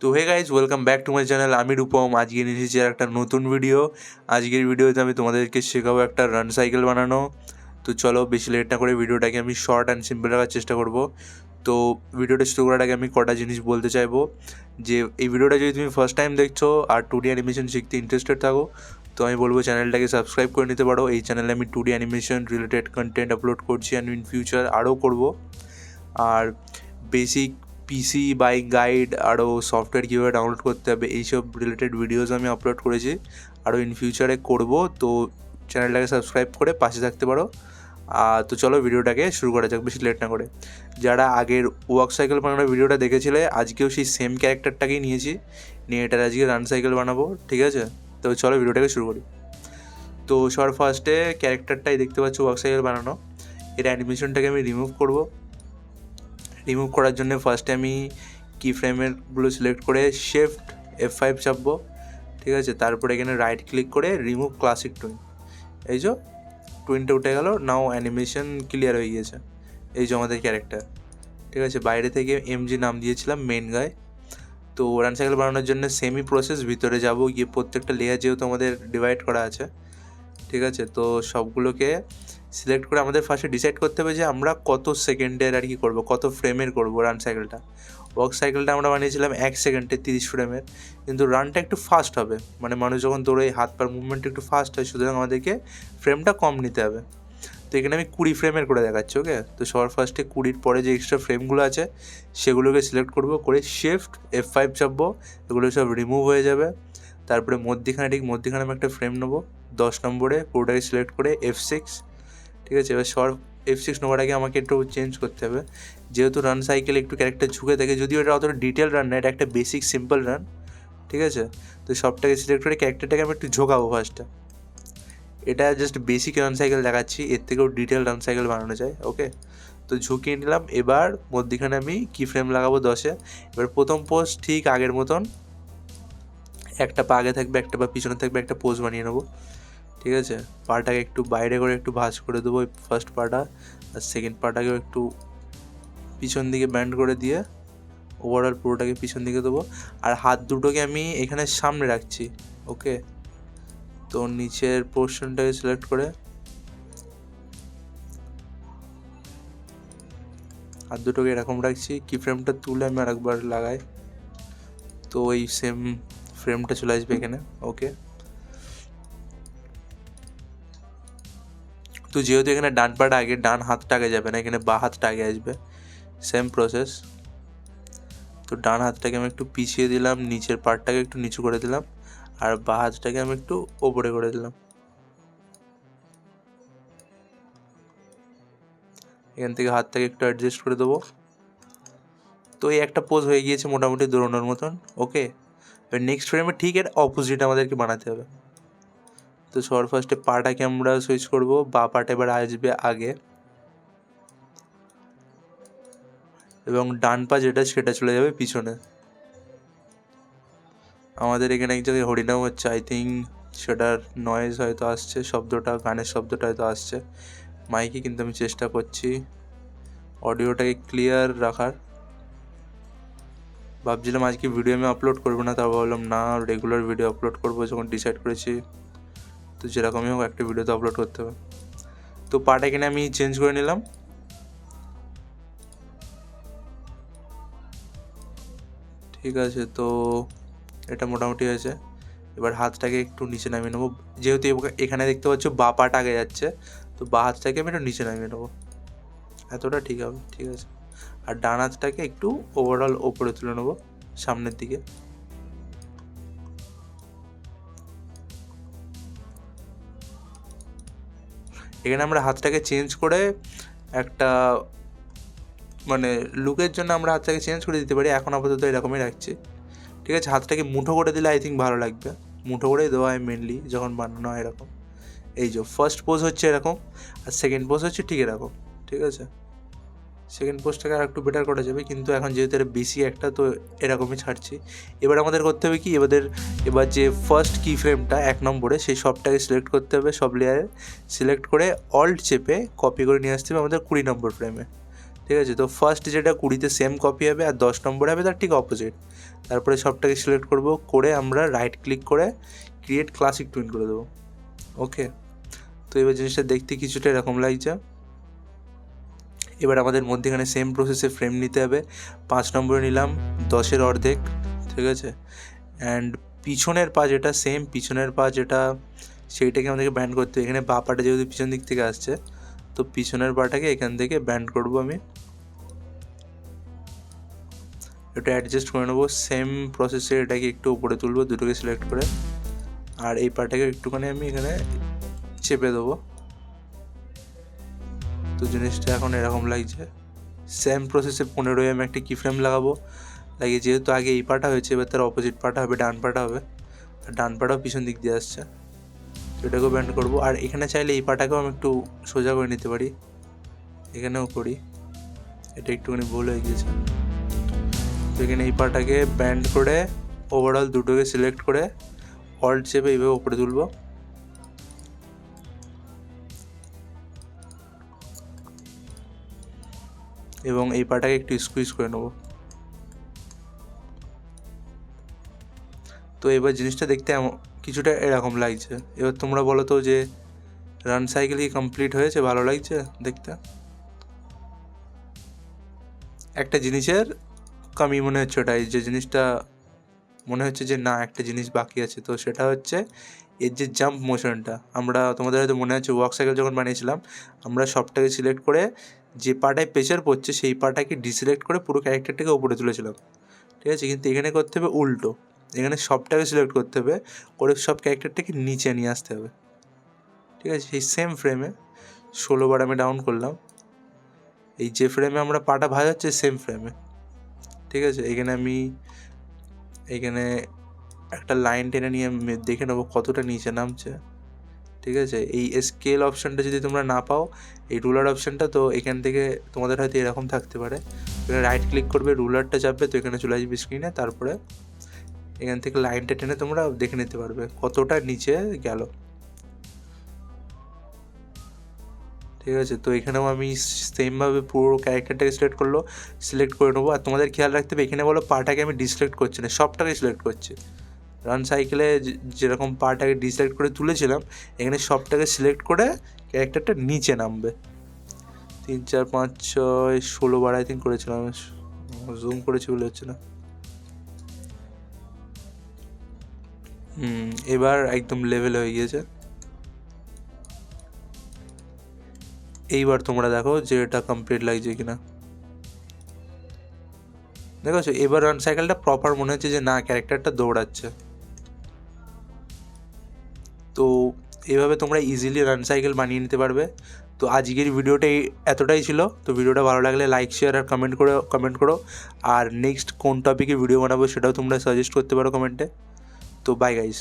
তো hey guys, welcome back to my channel. আমি রূপম। আজকে নিয়ে এসেছি আর একটা নতুন ভিডিও। আজকের ভিডিওতে আমি তোমাদেরকে শেখাবো একটা রান সাইকেল বানানো। তো চলো, বেশি লেট না করে ভিডিওটাকে আমি শর্ট অ্যান্ড সিম্পল রাখার চেষ্টা করব। তো ভিডিওটা শুরু করার আগে আমি কটা জিনিস বলতে চাইবো যে এই ভিডিওটা যদি তুমি ফার্স্ট টাইম দেখছো আর 2D অ্যানিমেশন শিখতে ইন্টারেস্টেড থাকো, তো আমি বলবো চ্যানেলটাকে সাবস্ক্রাইব করে নিতে পারো। এই চ্যানেলে আমি 2D animation related content upload করছি অ্যান্ড ইন ফিউচার আরও করব। আর বেসিক পিসি বাইক গাইড, আরও সফটওয়্যার কীভাবে ডাউনলোড করতে হবে, এইসব রিলেটেড ভিডিওস আমি আপলোড করেছি, আরও ইন ফিউচারে করব। তো চ্যানেলটাকে সাবস্ক্রাইব করে পাশে থাকতে পারো। তো চলো ভিডিওটাকে শুরু করা যাক বেশি লেট না করে। যারা আগের ওয়ার্ক সাইকেল বানানোর ভিডিওটা দেখেছিলে, আজকেও সেই সেম ক্যারেক্টারটাকেই নিয়েছি, নিয়ে এটার আজকে রান সাইকেল বানাবো, ঠিক আছে? তো চলো ভিডিওটাকে শুরু করি। তো সবার ফার্স্টে ক্যারেক্টারটাই দেখতে পাচ্ছ ওয়ার্ক সাইকেল বানানো, এর অ্যানিমেশনটাকে আমি রিমুভ করার জন্য ফার্স্টে আমি কি ফ্রেমেরগুলো সিলেক্ট করে শিফট F5 চাপবো, ঠিক আছে? তারপরে এখানে রাইট ক্লিক করে রিমুভ ক্লাসিক টুইন, এই যে টুইনটা উঠে গেল। নাও অ্যানিমেশন ক্লিয়ার হয়ে গিয়েছে। এই যে আমাদের ক্যারেক্টার, ঠিক আছে? বাইরে থেকে MG নাম দিয়েছিলাম, মেন গায়ে। তো রান সাইকেল বানানোর জন্য সেমি প্রসেস ভিতরে যাব, গিয়ে প্রত্যেকটা লেয়ার যেহেতু আমাদের ডিভাইড করা আছে, ঠিক আছে? তো সবগুলোকে সিলেক্ট করে আমাদের ফার্স্টে ডিসাইড করতে হবে যে আমরা কত সেকেন্ডের আর কি করবো, কত ফ্রেমের করবো রান সাইকেলটা। ওয়ার্ক সাইকেলটা আমরা বানিয়েছিলাম 1 সেকেন্ডে 30 ফ্রেমের, কিন্তু রানটা একটু ফাস্ট হবে, মানে মানুষ যখন দৌড়ে হাত পার মুভমেন্ট একটু ফাস্ট হয়, সুতরাং আমাদেরকে ফ্রেমটা কম নিতে হবে। তো এখানে আমি 20 ফ্রেমের করে দেখাচ্ছি, ওকে? তো সবার ফার্স্টে 20-র পরে যে এক্সট্রা ফ্রেমগুলো আছে সেগুলোকে সিলেক্ট করবো, করে শিফট F5 চাপবো, এগুলো সব রিমুভ হয়ে যাবে। তারপরে মধ্যিখানে আমি একটা ফ্রেম নেবো 10 নম্বরে, পুরোটাকে সিলেক্ট করে F6, ঠিক আছে? এবার F6 নেওয়ার আগে আমাকে একটু চেঞ্জ করতে হবে, যেহেতু রান সাইকেল একটু ক্যারেক্টার ঝুঁকে থাকে, যদিও এটা অতটা ডিটেল রান না, এটা একটা বেসিক সিম্পল রান, ঠিক আছে? তো সবটাকে সিলেক্ট করে ক্যারেক্টারটাকে আমি একটু ঝোঁকাবো ফার্স্টে। এটা জাস্ট বেসিক রান সাইকেল দেখাচ্ছি, এর থেকেও ডিটেল রান সাইকেল বানানো যায়, ওকে? তো ঝুঁকিয়ে নিলাম। এবার মধ্যিখানে আমি কি ফ্রেম লাগাবো 10-এ। এবার প্রথম পোজ ঠিক আগের মতন, একটা পা আগে থাকবে, একটা পা পিছনে থাকবে, একটা পোজ বানিয়ে নেবো, ঠিক আছে? পাটাকে একটু বাইরে করে একটু ভাঁজ করে দেবো ফার্স্ট পাটা, আর সেকেন্ড পাটাকেও একটু পিছন দিকে ব্যান্ড করে দিয়ে ওভারঅল পুরোটাকে পিছন দিকে দেবো। আর হাত দুটোকে আমি এখানে সামনে রাখছি, ওকে? তো নিচের পোর্শনটাকে সিলেক্ট করে হাত দুটোকে এরকম রাখছি। কি ফ্রেমটা তুলে আমি আরেকবার লাগাই, তো এই সেম ফ্রেমটা চলে আসবে এখানে, ওকে? তো যেহেতু এখানে ডান পাটা আগে, ডান হাতটা আগে যাবে না, এখানে বাঁ হাতটা আগে আসবে, সেম প্রসেস। তো ডান হাতটাকে আমি একটু পিছিয়ে দিলাম, নিচের পার্টটাকে একটু নিচু করে দিলাম, আর বাঁ হাতটাকে আমি একটু ওপরে করে দিলাম। এখান থেকে হাতটাকে একটু অ্যাডজাস্ট করে দেবো। তো এই একটা পোজ হয়ে গিয়েছে মোটামুটি দৌড়ানোর মতন, ওকে? এবার নেক্সট ফ্রেমে ঠিক এর অপোজিট আমাদেরকে বানাতে হবে। তো সবার ফার্স্টে পাটাকে আমরা সুইচ করবো, বাঁ পাটা এবার আসবে আগে, এবং ডান পা যেটা সেটা চলে যাবে পিছনে। আমাদের এখানে এক জায়গায় হরিনাম হচ্ছে, আই থিঙ্ক সেটার নয়েজ হয়তো আসছে, শব্দটা, গানের শব্দটা হয়তো আসছে মাইকে, কিন্তু আমি চেষ্টা করছি অডিওটাকে ক্লিয়ার রাখার। ভাবছিলাম আজকে ভিডিও আমি আপলোড করবো না, তারপর ভাবলাম না, রেগুলার ভিডিও আপলোড করবো যখন ডিসাইড করেছি, তো যেরকমই হোক একটা ভিডিও তো আপলোড করতে হবে। তো পাটা এখানে আমি চেঞ্জ করে নিলাম, ঠিক আছে? তো এটা মোটামুটি হয়েছে। এবার হাতটাকে একটু নিচে নামিয়ে নেবো, যেহেতু এখানে দেখতে পাচ্ছ বাঁ পাটা আগে যাচ্ছে, তো বাঁ হাতটাকে আমি একটু নিচে নামিয়ে নেবো, এতটা ঠিক হবে, ঠিক আছে? আর ডান হাতটাকে একটু ওভারঅল ওপরে তুলে নেবো সামনের দিকে। এখানে আমরা হাতটাকে চেঞ্জ করে একটা, মানে লুকের জন্য আমরা হাতটাকে চেঞ্জ করে দিতে পারি, এখন আপাতত এরকমই রাখছি, ঠিক আছে? হাতটাকে মুঠো করে দিলে আই থিঙ্ক ভালো লাগবে, মুঠো করেই দেওয়া হয় মেনলি যখন বানানো হয় এরকম। এই যে ফার্স্ট পোজ হচ্ছে এরকম, আর সেকেন্ড পোজ হচ্ছে ঠিক এরকম, ঠিক আছে? সেকেন্ড পোজটাকে আর একটু বেটার করা যাবে, কিন্তু এখন যেহেতু এটা বেশি একটা, তো এরকমই ছাড়ছি। এবার আমাদের করতে হবে কি, এবার যে ফার্স্ট কি ফ্রেমটা 1 নম্বরে, সেই সবটাকে সিলেক্ট করতে হবে, সব লেয়ারে সিলেক্ট করে অল্ট চেপে কপি করে নিয়ে আসতে হবে আমাদের 20 নম্বর ফ্রেমে, ঠিক আছে। তো ফার্স্ট যেটা 20-তে সেম কপি হবে আর 10 নম্বরে হবে তার ঠিক অপোজিট। তারপরে সবটাকে সিলেক্ট করব, করে আমরা রাইট ক্লিক করে ক্রিয়েট ক্লাসিক টুইন করে দেবো। ওকে, তো এবার জিনিসটা দেখতে কিছুটা এরকম লাগছে। এবার আমাদের মধ্যেখানে সেম প্রসেসে ফ্রেম নিতে হবে। 5 নম্বরে নিলাম 10-এর অর্ধেক, ঠিক আছে। অ্যান্ড পিছনের পা যেটা সেম, পিছনের পা যেটা সেইটাকে আমাদেরকে ব্যান্ড করতে হবে। এখানে বাঁ পাটা যেহেতু পিছন দিক থেকে আসছে, তো পিছনের পাটাকে এখান থেকে ব্যান্ড করব আমি। এটা অ্যাডজাস্ট করে নেবো। সেম প্রসেসে এটাকে একটু উপরে তুলবো, দুটোকে সিলেক্ট করে, আর এই পাটাকে একটুখানি আমি এখানে চেপে দেবো। তো জিনিসটা এখন এরকম লাগছে। সেম প্রসেসে 15 আমি একটা কি ফ্রেম লাগাবো, লাগিয়ে যেহেতু আগে এই পাটা হয়েছে এবার তার অপোজিট পাটা হবে, ডান পাটা হবে, আর ডান পাটাও পিছন দিক দিয়ে আসছে, তো এটাকেও ব্যান্ড করবো। আর এখানে চাইলে এই পাটাকেও আমি একটু সোজা করে নিতে পারি, এখানেও করি, এটা একটুখানি ভুল হয়ে গিয়েছে। তো এখানে এই পাটাকে ব্যান্ড করে ওভারঅল দুটোকে সিলেক্ট করে অল্ট চেপে এইভাবে উপরে তুলবো, এবং এই পাটাকে একটু স্কুইজ করে নেবো। তো এবার জিনিসটা দেখতে কিছুটা এরকম লাগছে। এবার তোমরা বলো তো যে রান সাইকেল কি কমপ্লিট হয়েছে, ভালো লাগছে দেখতে? একটা জিনিসের কমি মনে হচ্ছে, ওটাই যে জিনিসটা মনে হচ্ছে যে না একটা জিনিস বাকি আছে, তো সেটা হচ্ছে এর যে জাম্প মোশনটা। আমরা তোমাদের হয়তো মনে আছে ওয়াক সাইকেল যখন বানিয়েছিলাম, আমরা সবটাকে সিলেক্ট করে যে পাটায় প্রেশার পড়ছে সেই পাটাকে ডিসিলেক্ট করে পুরো ক্যারেক্টারটাকে উপরে তুলেছিলাম, ঠিক আছে। কিন্তু এখানে করতে হবে উল্টো, এখানে সবটাকে সিলেক্ট করতে হবে, করে সব ক্যারেক্টারটাকে নিচে নিয়ে আসতে হবে, ঠিক আছে। সেই সেম ফ্রেমে 16 বার আমি ডাউন করলাম, এই যে ফ্রেমে আমরা পাটা ভাজ হচ্ছে সেম ফ্রেমে, ঠিক আছে। এখানে একটা লাইন টেনে নিয়ে দেখে নেবো কতটা নিচে নামছে, ঠিক আছে। এই স্কেল অপশানটা যদি তোমরা না পাও, এই রুলার অপশানটা, তো এখান থেকে তোমাদের হয়তো এরকম থাকতে পারে, এখানে রাইট ক্লিক করবে, রুলারটা চাপবে, তো এখানে চলে আসবে স্ক্রিনে, তারপরে এখান থেকে লাইনটা টেনে তোমরা দেখে নিতে পারবে কতটা নিচে গেল, ঠিক আছে। তো এখানেও আমি সেমভাবে পুরো ক্যারেক্টারটাকে সিলেক্ট করে নেবো। আর তোমাদের খেয়াল রাখতে হবে এখানে বলো পাটাকে আমি ডিসিলেক্ট করছি না, সবটাকে সিলেক্ট করছি। রান সাইকেলে যেরকম পাটাকে ডিসিলেক্ট করে তুলেছিলাম, এখানে সবটাকে সিলেক্ট করে ক্যারেক্টারটা নিচে নামবে। 3, 4, 5, 6, 16 বার আই থিঙ্ক করেছিলাম, জুম করেছি বলে হচ্ছে না। এবার একদম লেভেল হয়ে গিয়েছে। এইবার তোমরা দেখো যে এটা কমপ্লিট লাগছে কিনা, দেখো এবার রান সাইকেলটা প্রপার মনে হচ্ছে যে না ক্যারেক্টারটা দৌড়াচ্ছে। তো এইভাবে তোমরা ইজিলি রান সাইকেল বানিয়ে নিতে পারবে। তো আজকের ভিডিওটা এতটাই ছিল। তো ভিডিওটা ভালো লাগলে লাইক, শেয়ার আর কমেন্ট করো। আর নেক্সট কোন টপিকে ভিডিও বানাবো সেটাও তোমরা সাজেস্ট করতে পারো কমেন্টে। তো বাই গাইস।